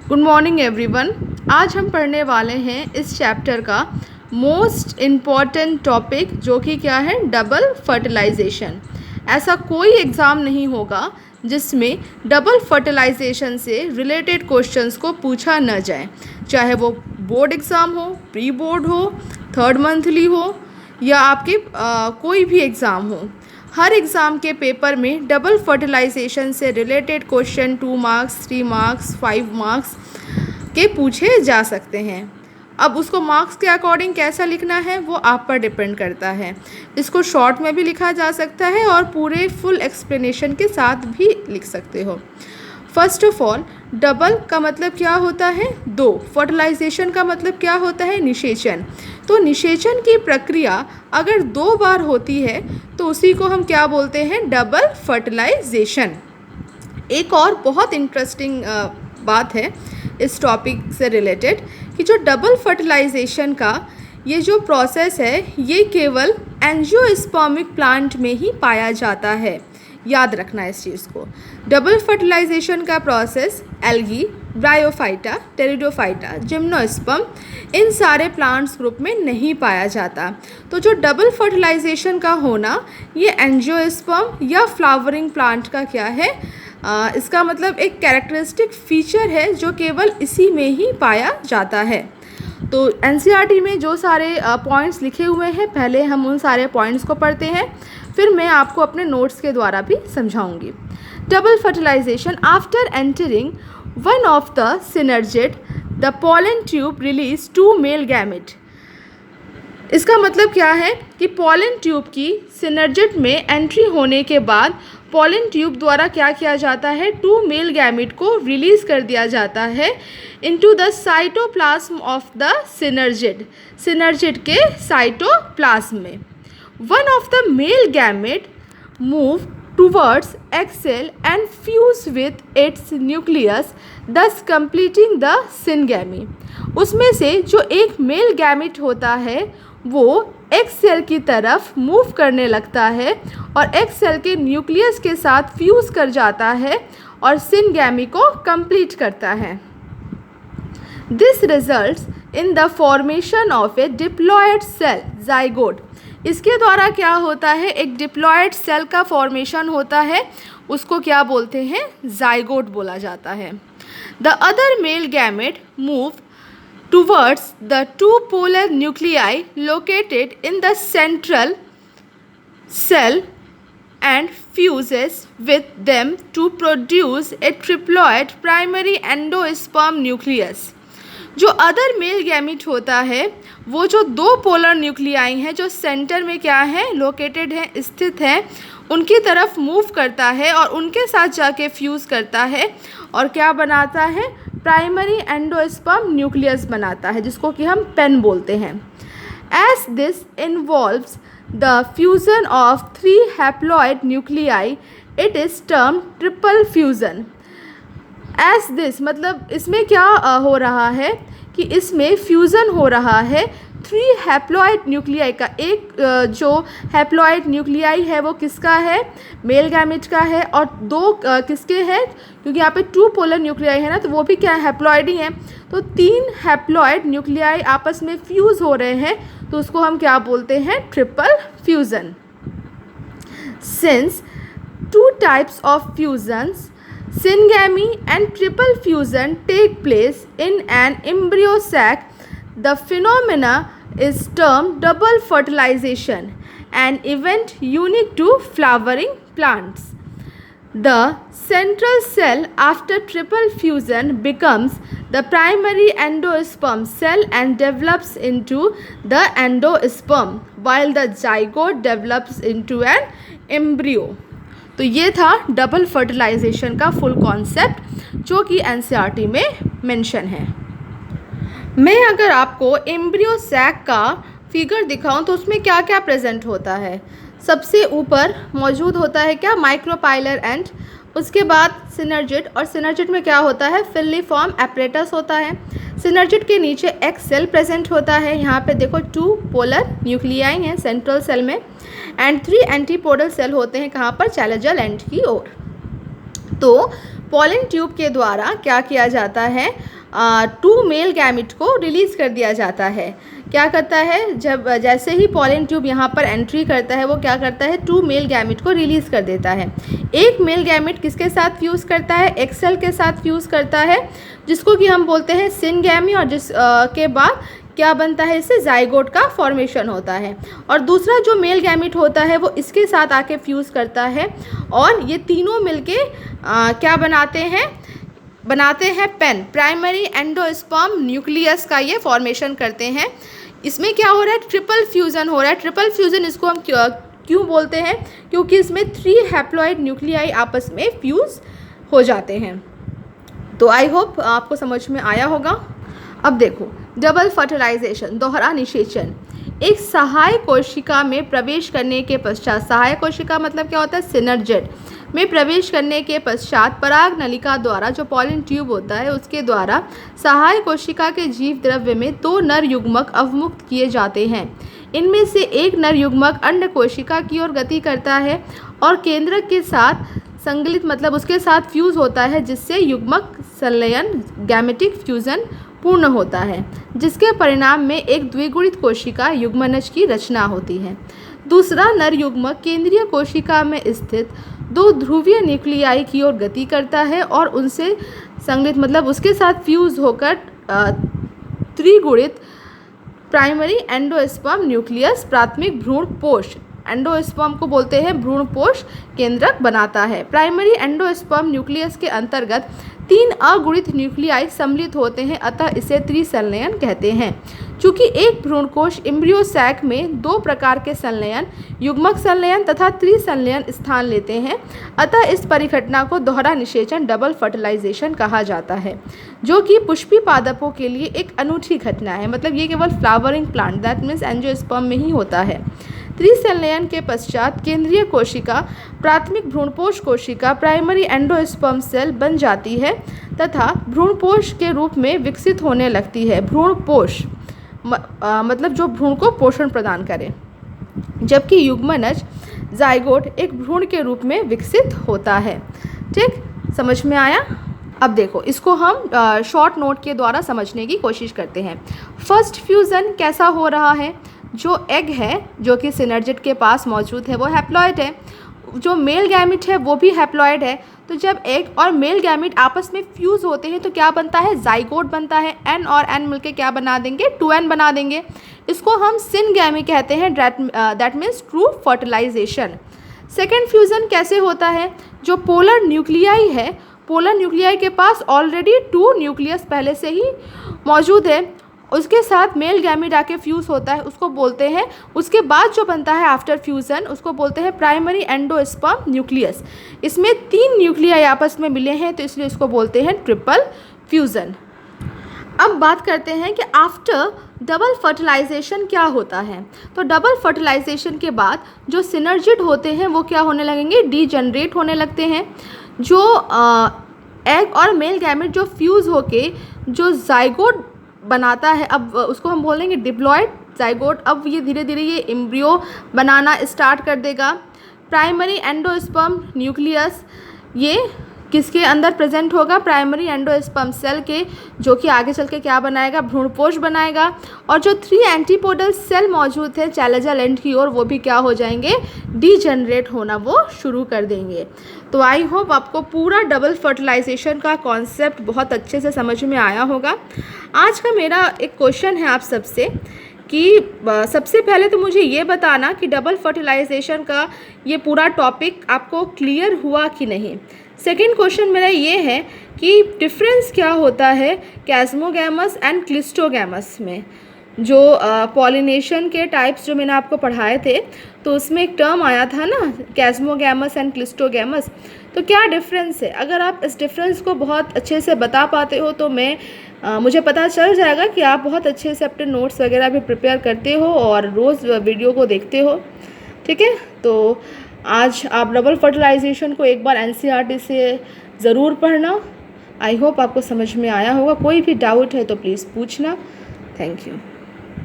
Good morning everyone. आज हम पढ़ने वाले हैं इस चैप्टर का मोस्ट इम्पॉर्टेंट टॉपिक, जो कि क्या है, डबल फर्टिलाइजेशन। ऐसा कोई एग्ज़ाम नहीं होगा जिसमें डबल फर्टिलाइजेशन से रिलेटेड क्वेश्चंस को पूछा न जाए, चाहे वो बोर्ड एग्ज़ाम हो, प्री बोर्ड हो, थर्ड मंथली हो या आपके कोई भी एग्ज़ाम हो। हर एग्ज़ाम के पेपर में डबल फर्टिलाइजेशन से related question 2 marks, 3 marks, 5 marks के पूछे जा सकते हैं। अब उसको मार्क्स के अकॉर्डिंग कैसा लिखना है वो आप पर डिपेंड करता है। इसको शॉर्ट में भी लिखा जा सकता है और पूरे फुल एक्सप्लेनेशन के साथ भी लिख सकते हो। फर्स्ट ऑफ ऑल, डबल का मतलब क्या होता है? दो। फर्टिलाइजेशन का मतलब क्या होता है? निषेचन। तो निषेचन की प्रक्रिया अगर 2 बार होती है तो उसी को हम क्या बोलते हैं? Double fertilization. एक और बहुत इंटरेस्टिंग बात है इस टॉपिक से रिलेटेड कि जो डबल फर्टिलाइजेशन का ये जो प्रोसेस है ये केवल एंजियोस्पर्मिक प्लांट में ही पाया जाता है। याद रखना इस चीज़ को। डबल फर्टिलाइजेशन का process algae, bryophyta, pteridophyta, gymnosperm इन सारे प्लांट्स ग्रुप में नहीं पाया जाता। तो जो डबल फर्टिलाइजेशन का होना ये एंजियोस्पर्म या फ्लावरिंग प्लांट का क्या है, इसका मतलब एक कैरेक्टरिस्टिक फीचर है जो केवल इसी में ही पाया जाता है। तो एनसीईआरटी में जो सारे पॉइंट्स लिखे हुए हैं, पहले हम उन सारे पॉइंट्स को पढ़ते हैं, फिर मैं आपको अपने नोट्स के द्वारा भी समझाऊंगी। Double fertilization, after entering one of the synergid the pollen tube release 2 male gamete. इसका मतलब क्या है कि पॉलन ट्यूब की सिनर्जिड में एंट्री होने के बाद पॉलन ट्यूब द्वारा क्या किया जाता है? 2 मेल गैमेट को रिलीज कर दिया जाता है into the cytoplasm of the synergid, synergid के साइटोप्लाज्म में। One of the male gamete move towards egg cell and fuse with its nucleus, thus completing the syngamy। उसमें से जो एक मेल गैमेट होता है वो एग सेल की तरफ मूव करने लगता है और एग सेल के न्यूक्लियस के साथ फ्यूज़ कर जाता है और सिनगैमी को कंप्लीट करता है। This results in the formation of a diploid cell, zygote। इसके द्वारा क्या होता है? एक डिप्लॉयड सेल का फॉर्मेशन होता है, उसको क्या बोलते हैं? जाइगोट बोला जाता है। The other male gamete move towards the 2 polar nuclei located in the central cell and fuses with them to produce a triploid primary endosperm nucleus। जो अदर मेल गैमेट होता है वो जो 2 पोलर न्यूक्लियाई हैं जो सेंटर में क्या है, लोकेटेड है, स्थित है, उनकी तरफ मूव करता है और उनके साथ जाके फ्यूज़ करता है और क्या बनाता है? प्राइमरी एंडोस्पर्म न्यूक्लियस बनाता है, जिसको कि हम पेन बोलते हैं। As this involves the fusion of 3 haploid nuclei it is term triple fusion. As this मतलब इसमें क्या हो रहा है कि इसमें फ्यूज़न हो रहा है 3 हैप्लॉइड न्यूक्लियाई का। एक जो हैप्लॉइड न्यूक्लियाई है वो किसका है? मेल गैमेट का है। और 2 किसके हैं? क्योंकि यहाँ पे 2 पोलर न्यूक्लियाई है ना, तो वो भी क्या है? हैप्लॉइड ही हैं। तो 3 हैप्लॉइड न्यूक्लियाई आपस में फ्यूज़ हो रहे हैं, तो उसको हम क्या बोलते हैं? Triple fusion. Since 2 types of fusions, syngamy and triple fusion take place in an embryo sac, the phenomena is termed double fertilization, an event unique to flowering plants। The central cell after triple fusion becomes the primary endosperm cell and develops into the endosperm, while the zygote develops into an embryo। तो ये था double fertilization का full concept जो कि NCERT में mention है। मैं अगर आपको एम्ब्रियो सैक का फिगर दिखाऊं तो उसमें क्या क्या प्रेजेंट होता है? सबसे ऊपर मौजूद होता है क्या? Micropylar and. उसके बाद सिनर्जिड, और सिनर्जिड में क्या होता है? फिलिफॉर्म एपरेटस होता है। सिनर्जिड के नीचे एक सेल प्रेजेंट होता है। यहाँ पे देखो 2 पोलर न्यूक्लियाई हैं सेंट्रल सेल में एंड 3 एंटीपोडल सेल होते हैं। कहाँ पर? चैलेंजर एंड की ओर। तो पॉलन ट्यूब के द्वारा क्या किया जाता है, 2 मेल गैमेट को रिलीज़ कर दिया जाता है। क्या करता है, जब जैसे ही पॉलन ट्यूब यहाँ पर एंट्री करता है वो क्या करता है, 2 मेल गैमेट को रिलीज़ कर देता है। एक मेल गैमेट किसके साथ फ्यूज़ करता है, एग सेल के साथ फ्यूज़ करता है, जिसको कि हम बोलते हैं सिनगैमी, और जिस के बाद क्या बनता है, इससे जाइगोट का फॉर्मेशन होता है। और दूसरा जो मेल गैमेट होता है वो इसके साथ आके फ्यूज़ करता है, और ये तीनों मिलके क्या बनाते हैं पेन, प्राइमरी एंडोस्पर्म न्यूक्लियस का ये फॉर्मेशन करते हैं। इसमें क्या हो रहा है, ट्रिपल फ्यूज़न हो रहा है। ट्रिपल फ्यूज़न इसको हम क्यों बोलते हैं, क्योंकि इसमें 3 हैप्लॉइड न्यूक्लियाई आपस में फ्यूज़ हो जाते हैं। तो आई होप आपको समझ में आया होगा। अब देखो, डबल फर्टिलाइजेशन, दोहरा निषेचन। एक सहायक कोशिका में प्रवेश करने के पश्चात, सहायक कोशिका मतलब क्या होता है, सिनर्जिड में प्रवेश करने के पश्चात पराग नलिका द्वारा, जो पॉलन ट्यूब होता है उसके द्वारा सहायक कोशिका के जीव द्रव्य में 2 नर युग्मक अवमुक्त किए जाते हैं। इनमें से एक नर युग्मक अंड कोशिका की ओर गति करता है और केंद्रक के साथ संगलित मतलब उसके साथ फ्यूज़ होता है, जिससे युग्मक संलयन गैमेटिक फ्यूजन पूर्ण होता है, जिसके परिणाम में एक द्विगुणित कोशिका युग्मनज की रचना होती है। दूसरा नर युग्मक केंद्रीय कोशिका में स्थित 2 ध्रुवीय न्यूक्लियाई की ओर गति करता है और उनसे संगलित मतलब उसके साथ फ्यूज होकर त्रिगुणित प्राइमरी एंडोस्पर्म न्यूक्लियस, प्राथमिक भ्रूणपोष, एंडोस्पर्म को बोलते हैं भ्रूणपोष केंद्रक बनाता है। प्राइमरी एंडोस्पर्म न्यूक्लियस के अंतर्गत 3 अगुणित न्यूक्लियाई सम्मिलित होते हैं, अतः इसे त्रिसंलयन कहते हैं। चूँकि एक भ्रूणकोश एम्ब्रियो सैक में 2 प्रकार के संलयन, युग्मक संलयन तथा त्रिसंलयन स्थान लेते हैं, अतः इस परिघटना को दोहरा निषेचन, डबल फर्टिलाइजेशन कहा जाता है, जो कि पुष्पी पादपों के लिए एक अनूठी घटना है। मतलब ये केवल flowering plant that means angiosperm में ही होता है। त्रिसंलयन के पश्चात केंद्रीय कोशिका प्राथमिक भ्रूणपोष कोशिका प्राइमरी एंडोस्पर्म सेल बन जाती है तथा भ्रूणपोष के रूप में विकसित होने लगती है। भ्रूणपोष मतलब जो भ्रूण को पोषण प्रदान करे, जबकि युग्मनज जाइगोट एक भ्रूण के रूप में विकसित होता है। ठीक, समझ में आया। अब देखो, इसको हम शॉर्ट नोट के द्वारा समझने की कोशिश करते हैं। फर्स्ट फ्यूज़न कैसा हो रहा है, जो एग है जो कि सिनर्जिड के पास मौजूद है वो हैप्लॉइड है, जो मेल गैमेट है वो भी हैप्लॉइड है। तो जब एग और मेल गैमेट आपस में फ्यूज़ होते हैं तो क्या बनता है, जाइगोट बनता है। एन और एन मिलके क्या बना देंगे, 2n बना देंगे। इसको हम सिनगैमी कहते हैं, that means true fertilization. Second fusion कैसे होता है, जो पोलर न्यूक्लियाई है, पोलर न्यूक्लियाई के पास ऑलरेडी 2 न्यूक्लियस पहले से ही मौजूद है, उसके साथ मेल गैमेट आके फ्यूज़ होता है, उसको बोलते हैं, उसके बाद जो बनता है आफ्टर फ्यूज़न उसको बोलते हैं प्राइमरी एंडोस्पर्म न्यूक्लियस। इसमें 3 न्यूक्लियाई आपस में मिले हैं तो इसलिए इसको बोलते हैं ट्रिपल फ्यूज़न। अब बात करते हैं कि आफ्टर डबल फर्टिलाइजेशन क्या होता है। तो डबल फर्टिलाइजेशन के बाद जो सिनर्जिड होते हैं वो क्या होने लगेंगे, डीजनरेट होने लगते हैं। जो एग और मेल गैमेट जो फ्यूज़ होके जो जाइगोट बनाता है, अब उसको हम बोलेंगे डिप्लॉयड जाइगोट। अब ये धीरे धीरे ये एम्ब्रियो बनाना स्टार्ट कर देगा। प्राइमरी एंडोस्पर्म न्यूक्लियस ये किसके अंदर प्रेजेंट होगा, प्राइमरी एंडोस्पर्म सेल के, जो कि आगे चल के क्या बनाएगा, भ्रूणपोष बनाएगा। और जो 3 एंटीपोडल सेल मौजूद है चैलेजल एंड की ओर, वो भी क्या हो जाएंगे, डीजनरेट होना वो शुरू कर देंगे। तो आई होप आपको पूरा डबल फर्टिलाइजेशन का कॉन्सेप्ट बहुत अच्छे से समझ में आया होगा। आज का मेरा एक क्वेश्चन है आप सबसे कि सबसे पहले तो मुझे ये बताना कि डबल फर्टिलाइजेशन का ये पूरा टॉपिक आपको क्लियर हुआ कि नहीं। सेकेंड क्वेश्चन मेरा ये है कि डिफरेंस क्या होता है कैस्मोगैमस एंड क्लिस्टोगैमस में। जो पॉलिनेशन के टाइप्स जो मैंने आपको पढ़ाए थे तो उसमें एक टर्म आया था ना, कैस्मोगैमस एंड क्लिस्टोगैमस। तो क्या डिफरेंस है, अगर आप इस डिफरेंस को बहुत अच्छे से बता पाते हो तो मुझे पता चल जाएगा कि आप बहुत अच्छे से अपने नोट्स वगैरह भी प्रिपेयर करते हो और रोज़ वीडियो को देखते हो। ठीक है, तो आज आप डबल फर्टिलाइजेशन को एक बार NCERT से ज़रूर पढ़ना। आई होप आपको समझ में आया होगा। कोई भी डाउट है तो प्लीज़ पूछना। Thank you.